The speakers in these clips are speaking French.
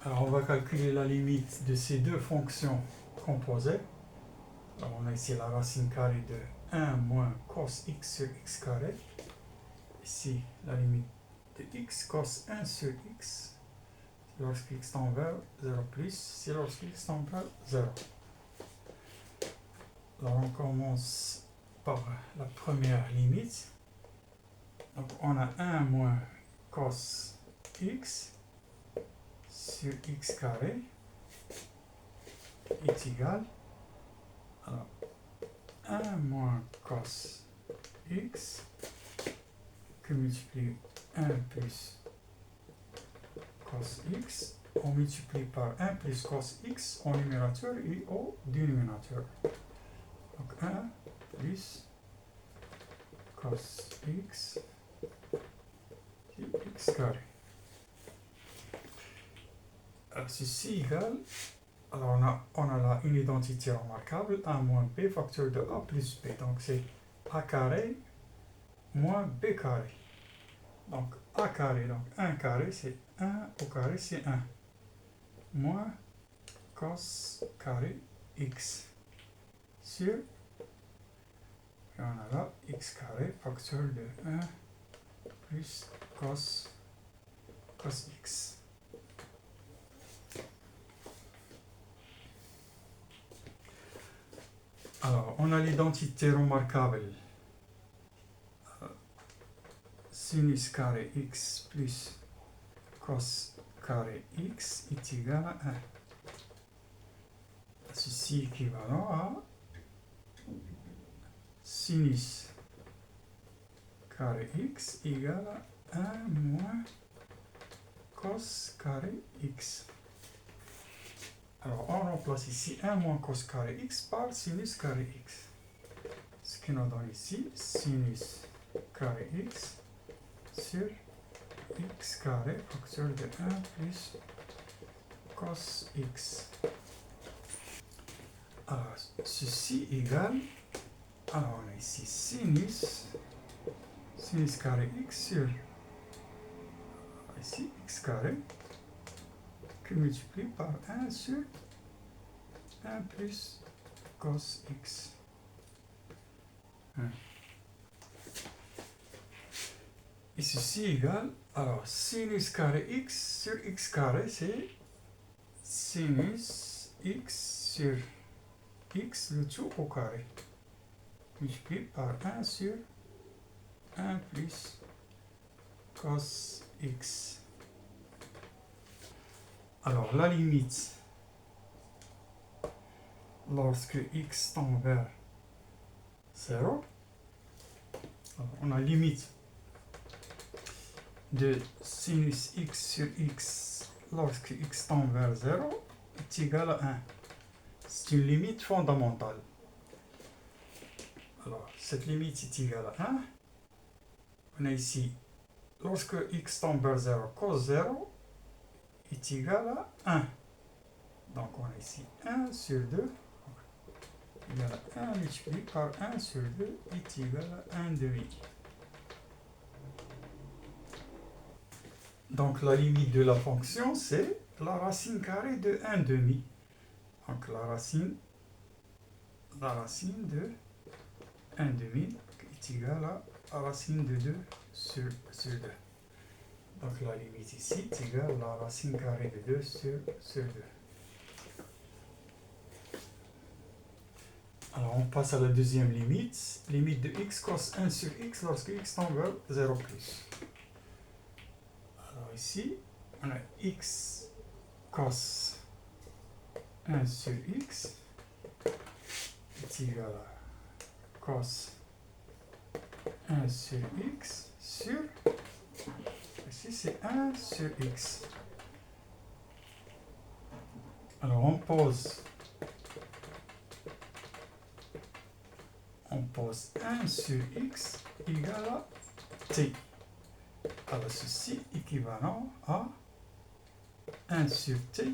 Alors, on va calculer la limite de ces deux fonctions composées. Alors, on a ici la racine carrée de 1 moins cos x sur x carré. Ici, la limite de x cos 1 sur x. Lorsque x tend vers 0 plus, c'est lorsque x tend vers 0. Alors, on commence par la première limite. Donc, on a 1 moins cos x sur x carré est égal à 1 moins cos x que multiplie 1 plus cos x, on multiplie par 1 plus cos x au numérateur et au dénominateur. Donc 1 plus cos x sur x carré. Alors ceci égale, alors on a là une identité remarquable, a moins b facteur de a plus b. Donc c'est a carré moins b carré. Donc a carré, donc 1 carré, c'est 1 au carré, c'est 1. Moins cos carré x sur, et on a là x carré, facteur de 1 plus cos x. Alors, on a l'identité remarquable. Sinus carré x plus cos carré x est égal à 1. Ceci est équivalent à sinus carré x égale à 1 moins cos carré x. Alors, on remplace ici 1 moins cos carré x par sinus carré x. Ce qui nous donne ici sinus carré x sur x carré facteur de 1 plus cos x. Alors, ceci égale, alors on a ici sinus carré x sur ici x carré que multiplie par 1 sur 1 plus cos x. Et ceci égale, alors sinus carré x sur x carré, c'est sinus x sur x, le tout au carré, multiplié par 1 sur 1 plus cos x. Alors, la limite, lorsque x tend vers 0, on a limite de sinus x sur x lorsque x tend vers 0 est égal à 1. C'est une limite fondamentale. Alors, cette limite est égale à 1. On a ici, lorsque x tend vers 0, cos 0 est égal à 1. Donc, on a ici 1 sur 2 égal à 1 multiplié par 1 sur 2 est égal à 1 demi. Donc, la limite de la fonction, c'est la racine carrée de 1 demi. Donc, la racine de 1 demi est égale à la racine de 2 sur 2. Donc, la limite ici est égale à la racine carrée de 2 sur 2. Alors, on passe à la deuxième limite. Limite de x cos 1 sur x lorsque x tend vers 0 plus. Alors, ici, on a x cos 1 sur x est égal à cos 1 sur x sur, ici c'est 1 sur x. Alors on pose 1 sur x égale à t. Alors ceci équivalent à 1 sur t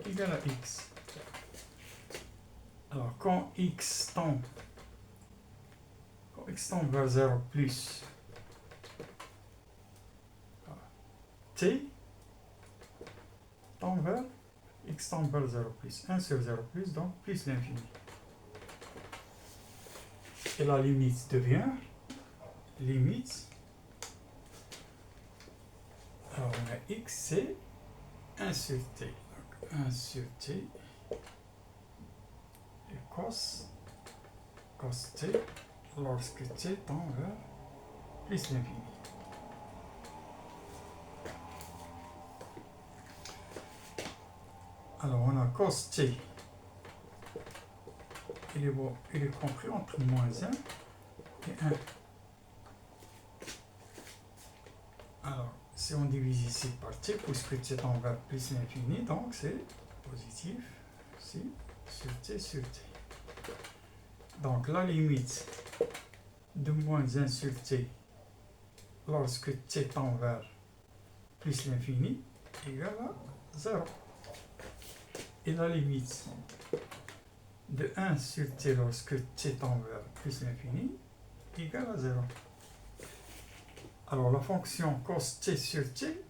égale à x. Alors quand x tend vers 0 plus t tend vers x tend vers 0 plus 1 sur 0 plus, donc plus l'infini. Et la limite devient limite. Alors on a x, c'est 1 sur t. Donc 1 sur t et cos t lorsque t tend vers plus l'infini. Alors on a cos t, il est compris entre moins 1 et 1. Alors si on divise ici par t, puisque t tend vers plus l'infini, donc c'est positif, ici, sur t sur t. Donc la limite de moins 1 sur t lorsque t tend vers plus l'infini égale à 0. Et la limite de 1 sur t lorsque t tend vers plus l'infini égale à 0. Alors la fonction cos t sur t,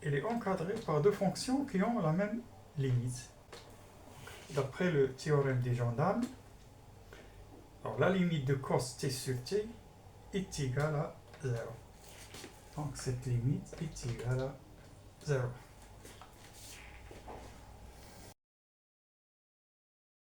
elle est encadrée par deux fonctions qui ont la même limite. D'après le théorème des gendarmes, alors la limite de cos t sur t est égale à 0. Donc cette limite est égale à 0.